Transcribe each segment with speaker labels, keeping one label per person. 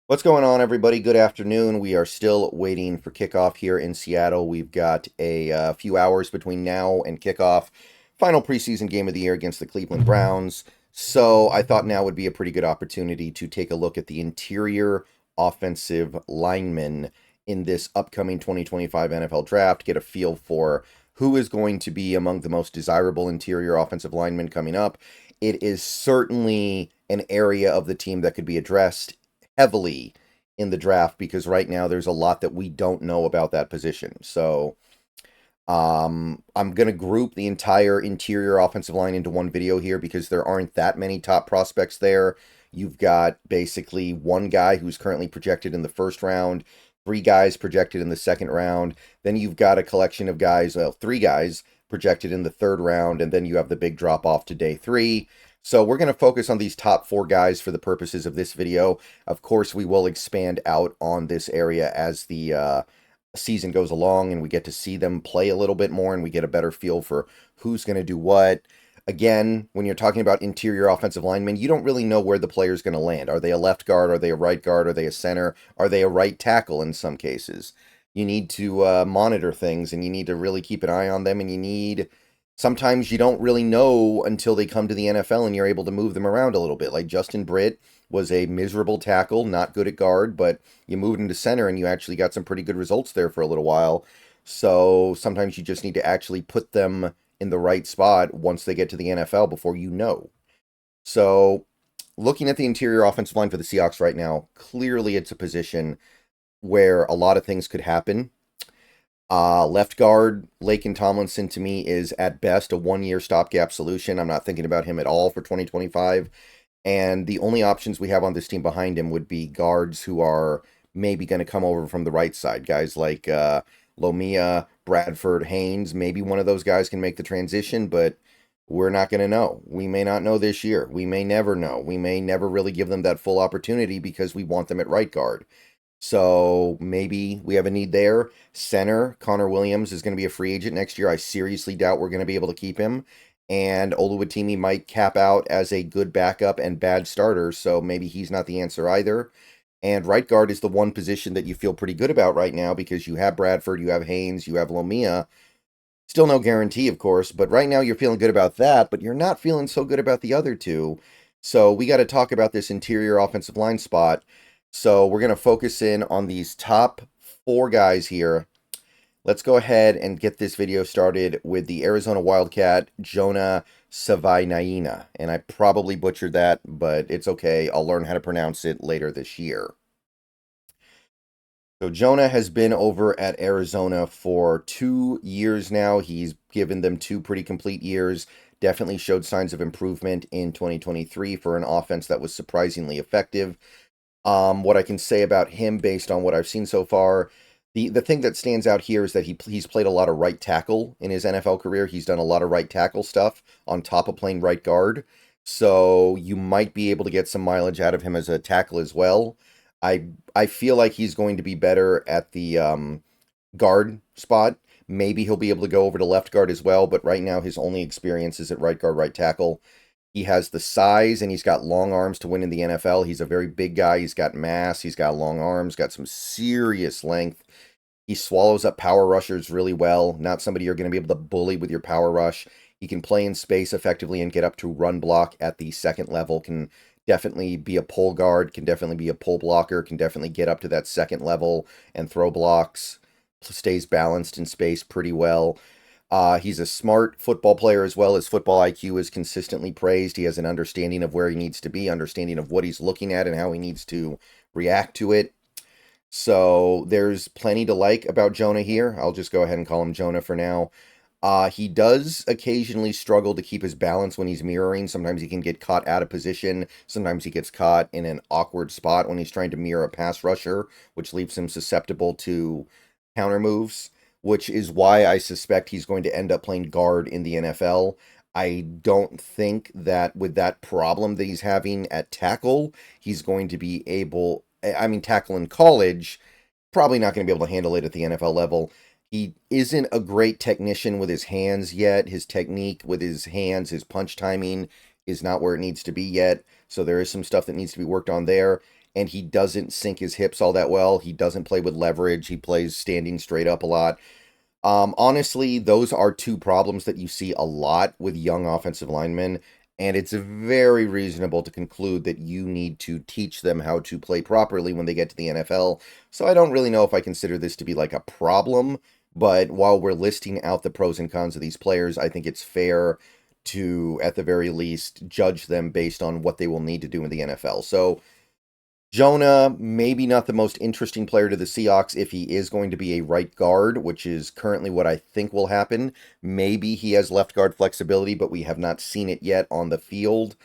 Speaker 1: What's going on, everybody? Good afternoon. We are still waiting for kickoff here in Seattle. We've got a few hours between now and kickoff. Final preseason game of the year against the Cleveland Browns. So I thought now would be a pretty good opportunity to take a look at the interior offensive linemen in this upcoming 2025 NFL draft, get a feel for who is going to be among the most desirable interior offensive linemen coming up. It is certainly an area of the team that could be addressed heavily in the draft because right now there's a lot that we don't know about that position. So I'm going to group the entire interior offensive line into one video here because there aren't that many top prospects there. You've got basically one guy who's currently projected in the first round, three guys projected in the second round. Then you've got a collection of guys, well, three guys projected in the third round, and then you have the big drop off to day three. So we're going to focus on these top four guys for the purposes of this video. Of course, we will expand out on this area as the season goes along and we get to see them play a little bit more and we get a better feel for who's going to do what. Again, when you're talking about interior offensive linemen, you don't really know where the player's going to land. Are they a left guard? Are they a right guard? Are they a center? Are they a right tackle in some cases? You need to monitor things and you need to really keep an eye on them, and you need sometimes you don't really know until they come to the NFL and you're able to move them around a little bit. Like Justin Britt was a miserable tackle, not good at guard, but you moved him to center and you actually got some pretty good results there for a little while. So sometimes you just need to actually put them in the right spot once they get to the NFL before you know. So looking at the interior offensive line for the Seahawks right now, clearly it's a position where a lot of things could happen. Left guard, Laken Tomlinson, to me, is at best a one-year stopgap solution. I'm not thinking about him at all for 2025. And the only options we have on this team behind him would be guards who are maybe going to come over from the right side. Guys like Lomia, Bradford, Haynes. Maybe one of those guys can make the transition, but we're not going to know. We may not know this year. We may never know. We may never really give them that full opportunity because we want them at right guard. So maybe we have a need there. Center, Connor Williams is going to be a free agent next year. I seriously doubt we're going to be able to keep him. And Oluwatimi might cap out as a good backup and bad starter, so maybe he's not the answer either. And right guard is the one position that you feel pretty good about right now because you have Bradford, you have Haynes, you have Lomia. Still no guarantee, of course, but right now you're feeling good about that, but you're not feeling so good about the other two. So we got to talk about this interior offensive line spot. So we're going to focus in on these top four guys here. Let's go ahead and get this video started with the Arizona Wildcat, Jonah Sabaiinaea. And I probably butchered that, but it's okay. I'll learn how to pronounce it later this year. So Jonah has been over at Arizona for 2 years now. He's given them two pretty complete years. Definitely showed signs of improvement in 2023 for an offense that was surprisingly effective. What I can say about him based on what I've seen so far, the thing that stands out here is that he's played a lot of right tackle in his NFL career. He's done a lot of right tackle stuff on top of playing right guard. So you might be able to get some mileage out of him as a tackle as well. I feel like he's going to be better at the guard spot. Maybe he'll be able to go over to left guard as well, but right now his only experience is at right guard, right tackle. He has the size and he's got long arms to win in the NFL. He's a very big guy. He's got mass. He's got long arms, got some serious length. He swallows up power rushers really well. Not somebody you're going to be able to bully with your power rush. He can play in space effectively and get up to run block at the second level. Can definitely be a pull guard. Can definitely be a pull blocker. Can definitely get up to that second level and throw blocks. Stays balanced in space pretty well. He's a smart football player as well. His football IQ is consistently praised. He has an understanding of where he needs to be, understanding of what he's looking at and how he needs to react to it. So there's plenty to like about Jonah here. I'll just go ahead and call him Jonah for now. He does occasionally struggle to keep his balance when he's mirroring. Sometimes he can get caught out of position. Sometimes he gets caught in an awkward spot when he's trying to mirror a pass rusher, which leaves him susceptible to counter moves, which is why I suspect he's going to end up playing guard in the NFL. I don't think that with that problem that he's having at tackle, he's going to be able, tackle in college, probably not going to be able to handle it at the NFL level. He isn't a great technician with his hands yet. His technique with his hands, his punch timing is not where it needs to be yet. So there is some stuff that needs to be worked on there. and he doesn't sink his hips all that well. He doesn't play with leverage. He plays standing straight up a lot. Honestly, those are two problems that you see a lot with young offensive linemen, and it's very reasonable to conclude that you need to teach them how to play properly when they get to the NFL. So I don't really know if I consider this to be like a problem, but while we're listing out the pros and cons of these players, I think it's fair to, at the very least, judge them based on what they will need to do in the NFL. So Jonah, maybe not the most interesting player to the Seahawks if he is going to be a right guard, which is currently what I think will happen. Maybe he has left guard flexibility, but we have not seen it yet on the field.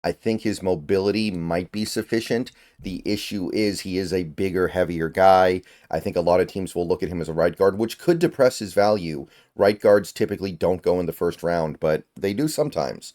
Speaker 1: I think his mobility might be sufficient. The issue is he is a bigger, heavier guy. I think a lot of teams will look at him as a right guard, which could depress his value. Right guards typically don't go in the first round, but they do sometimes.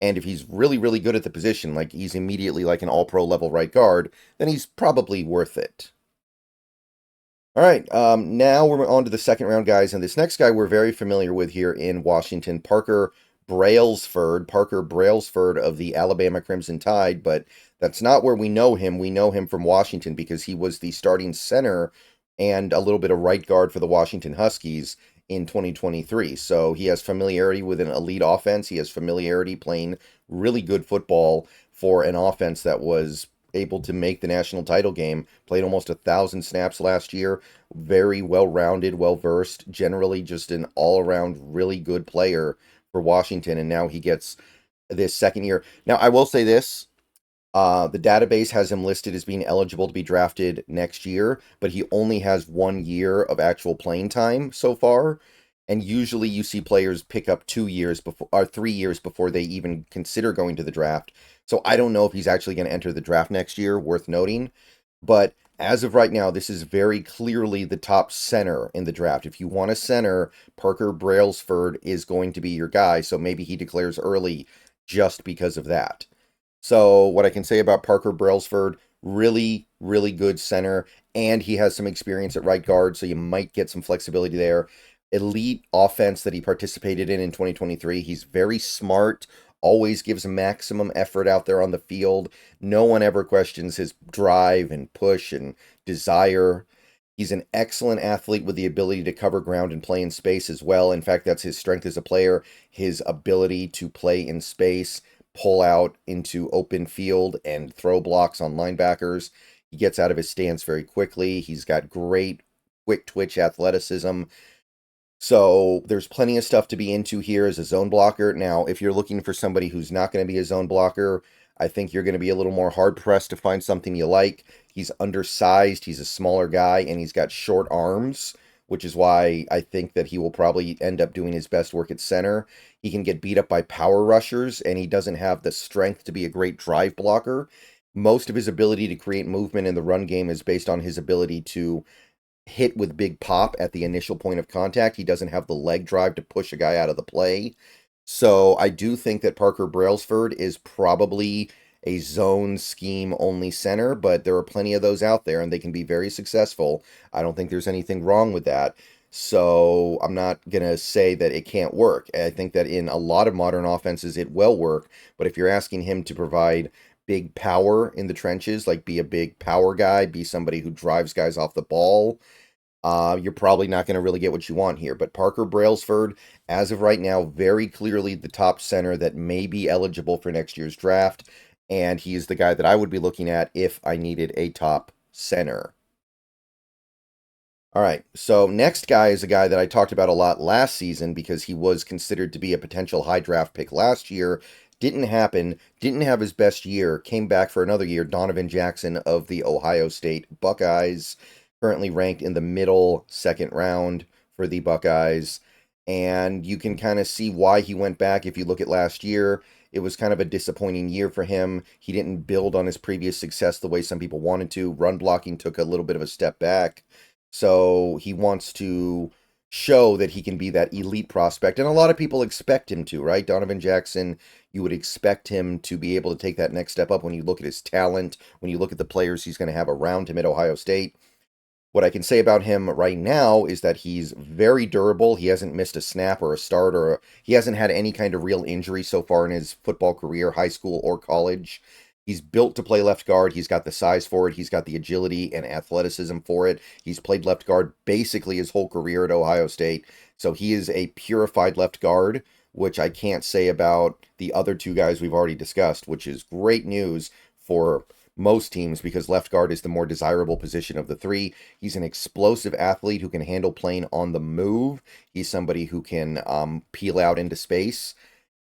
Speaker 1: And if he's really, really good at the position, like he's immediately like an all-pro level right guard, then he's probably worth it. All right, now we're on to the second round guys, and this next guy we're very familiar with here in Washington, Parker Brailsford of the Alabama Crimson Tide, but that's not where we know him. We know him from Washington because he was the starting center and a little bit of right guard for the Washington Huskies in 2023. So he has familiarity with an elite offense. He has familiarity playing really good football for an offense that was able to make the national title game, played almost 1,000 snaps last year, very well-rounded, well-versed, generally just an all-around really good player for Washington, and now he gets this second year. Now, I will say this, the database has him listed as being eligible to be drafted next year, but he only has 1 year of actual playing time so far. And usually you see players pick up 2 years before or 3 years before they even consider going to the draft. So I don't know if he's actually going to enter the draft next year, worth noting. But as of right now, this is very clearly the top center in the draft. If you want a center, Parker Brailsford is going to be your guy. So maybe he declares early just because of that. So what I can say about Parker Brailsford, really, really good center, and he has some experience at right guard, so you might get some flexibility there. Elite offense that he participated in 2023. He's very smart, always gives maximum effort out there on the field. No one ever questions his drive and push and desire. He's an excellent athlete with the ability to cover ground and play in space as well. In fact, that's his strength as a player, his ability to play in space, pull out into open field and throw blocks on linebackers. He gets out of his stance very quickly. He's got great quick twitch athleticism. So there's plenty of stuff to be into here as a zone blocker. Now, if you're looking for somebody who's not going to be a zone blocker, I think you're going to be a little more hard-pressed to find something you like. He's undersized, he's a smaller guy, and he's got short arms, which is why I think that he will probably end up doing his best work at center. He can get beat up by power rushers, and he doesn't have the strength to be a great drive blocker. Most of his ability to create movement in the run game is based on his ability to hit with big pop at the initial point of contact. He doesn't have the leg drive to push a guy out of the play. So I do think that Parker Brailsford is probably a zone scheme only center, but there are plenty of those out there and they can be very successful. I don't think there's anything wrong with that. So I'm not going to say that it can't work. I think that in a lot of modern offenses, it will work. But if you're asking him to provide big power in the trenches, like be a big power guy, be somebody who drives guys off the ball, you're probably not going to really get what you want here. But Parker Brailsford, as of right now, very clearly the top center that may be eligible for next year's draft. And he is the guy that I would be looking at if I needed a top center. All right, so next guy is a guy that I talked about a lot last season because he was considered to be a potential high draft pick last year. Didn't happen, didn't have his best year, came back for another year. Donovan Jackson of the Ohio State Buckeyes, currently ranked in the middle second round for the Buckeyes. And you can kind of see why he went back if you look at last year. It was kind of a disappointing year for him. He didn't build on his previous success the way some people wanted to. Run blocking took a little bit of a step back. So he wants to show that he can be that elite prospect. And a lot of people expect him to, right? Donovan Jackson, you would expect him to be able to take that next step up when you look at his talent, when you look at the players he's going to have around him at Ohio State. What I can say about him right now is that he's very durable. He hasn't missed a snap or a start, or he hasn't had any kind of real injury so far in his football career, high school or college. He's built to play left guard. He's got the size for it. He's got the agility and athleticism for it. He's played left guard basically his whole career at Ohio State. So he is a purified left guard, which I can't say about the other two guys we've already discussed, which is great news for most teams because left guard is the more desirable position of the three. He's an explosive athlete who can handle playing on the move. He's somebody who can peel out into space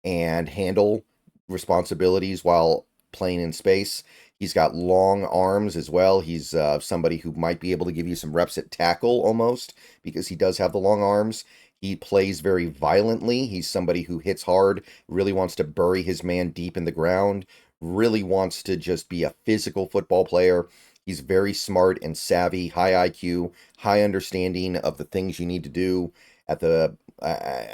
Speaker 1: and handle responsibilities while playing in space. He's got long arms as well. He's somebody who might be able to give you some reps at tackle almost because he does have the long arms. He plays very violently. He's somebody who hits hard, really wants to bury his man deep in the ground, really wants to just be a physical football player. He's very smart and savvy, high IQ, high understanding of the things you need to do at the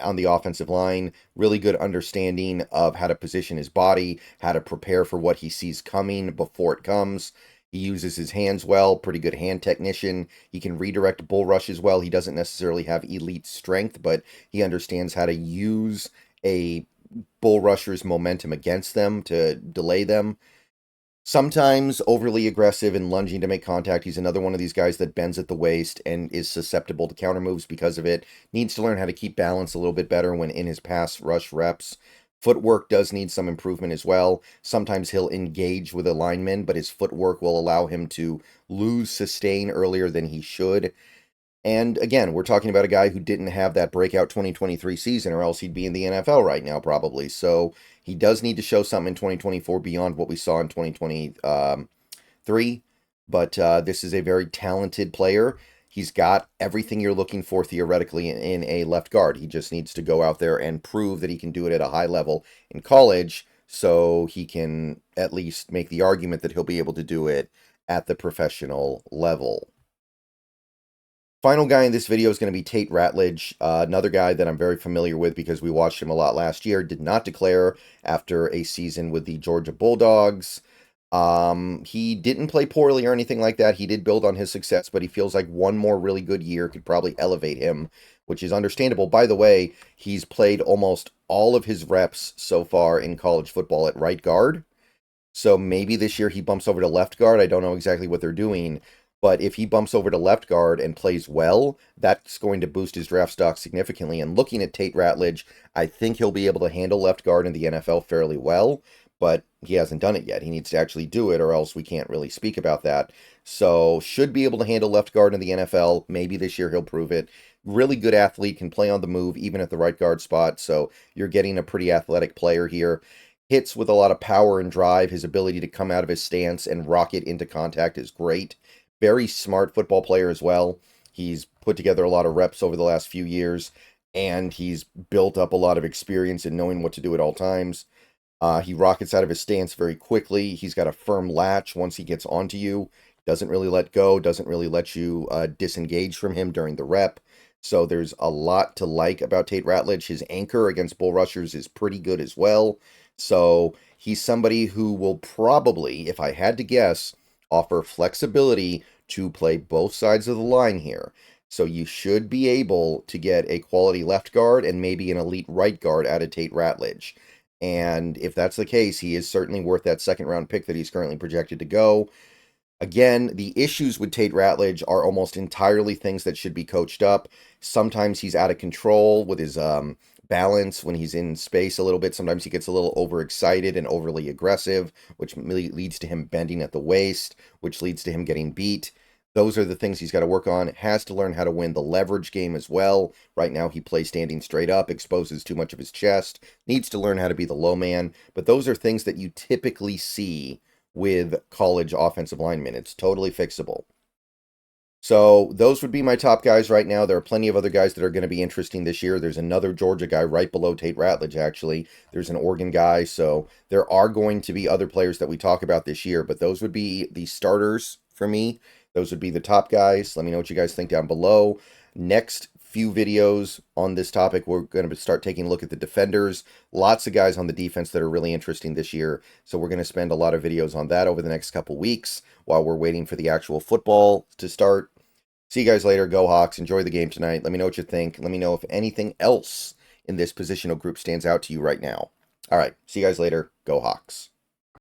Speaker 1: on the offensive line, really good understanding of how to position his body, how to prepare for what he sees coming before it comes. He uses his hands well, pretty good hand technician. He can redirect bull rushes well. He doesn't necessarily have elite strength, but he understands how to use a bull rusher's momentum against them to delay them. Sometimes overly aggressive and lunging to make contact. He's another one of these guys that bends at the waist and is susceptible to counter moves because of it. Needs to learn how to keep balance a little bit better when in his pass rush reps. Footwork does need some improvement as well. Sometimes he'll engage with a lineman, but his footwork will allow him to lose sustain earlier than he should. And again, we're talking about a guy who didn't have that breakout 2023 season, or else he'd be in the NFL right now, probably. So he does need to show something in 2024 beyond what we saw in 2023. But this is a very talented player. He's got everything you're looking for theoretically in a left guard. He just needs to go out there and prove that he can do it at a high level in college so he can at least make the argument that he'll be able to do it at the professional level. Final guy in this video is going to be Tate Ratledge, another guy that I'm very familiar with because we watched him a lot last year. Did not declare after a season with the Georgia Bulldogs. He didn't play poorly or anything like that. He did build on his success, but he feels like one more really good year could probably elevate him, which is understandable. By the way, he's played almost all of his reps so far in college football at right guard. So maybe this year he bumps over to left guard. I don't know exactly what they're doing. But if he bumps over to left guard and plays well, that's going to boost his draft stock significantly. And looking at Tate Ratledge, I think he'll be able to handle left guard in the NFL fairly well, but he hasn't done it yet. He needs to actually do it, or else we can't really speak about that. So should be able to handle left guard in the NFL. Maybe this year he'll prove it. Really good athlete, can play on the move, even at the right guard spot. So you're getting a pretty athletic player here. Hits with a lot of power and drive. His ability to come out of his stance and rocket into contact is great. Very smart football player as well. He's put together a lot of reps over the last few years, and he's built up a lot of experience in knowing what to do at all times. He rockets out of his stance very quickly. He's got a firm latch once he gets onto you. Doesn't really let go, doesn't really let you disengage from him during the rep. So there's a lot to like about Tate Ratledge. His anchor against bull rushers is pretty good as well. So he's somebody who will probably, if I had to guess, offer flexibility to play both sides of the line here. So you should be able to get a quality left guard and maybe an elite right guard out of Tate Ratledge. And if that's the case, he is certainly worth that second round pick that he's currently projected to go. Again, the issues with Tate Ratledge are almost entirely things that should be coached up. Sometimes he's out of control with his balance when he's in space a little bit. Sometimes he gets a little overexcited and overly aggressive, which leads to him bending at the waist, which leads to him getting beat. Those are the things he's got to work on. Has to learn how to win the leverage game as well. Right now he plays standing straight up, exposes too much of his chest, needs to learn how to be the low man. But those are things that you typically see with college offensive linemen. It's totally fixable. So those would be my top guys right now. There are plenty of other guys that are going to be interesting this year. There's another Georgia guy right below Tate Ratledge, actually. There's an Oregon guy. So there are going to be other players that we talk about this year, but those would be the starters for me. Those would be the top guys. Let me know what you guys think down below. Next few videos on this topic, we're going to start taking a look at the defenders. Lots of guys on the defense that are really interesting this year. So we're going to spend a lot of videos on that over the next couple weeks while we're waiting for the actual football to start. See you guys later. Go Hawks. Enjoy the game tonight. Let me know what you think. Let me know if anything else in this positional group stands out to you right now. All right. See you guys later. Go Hawks.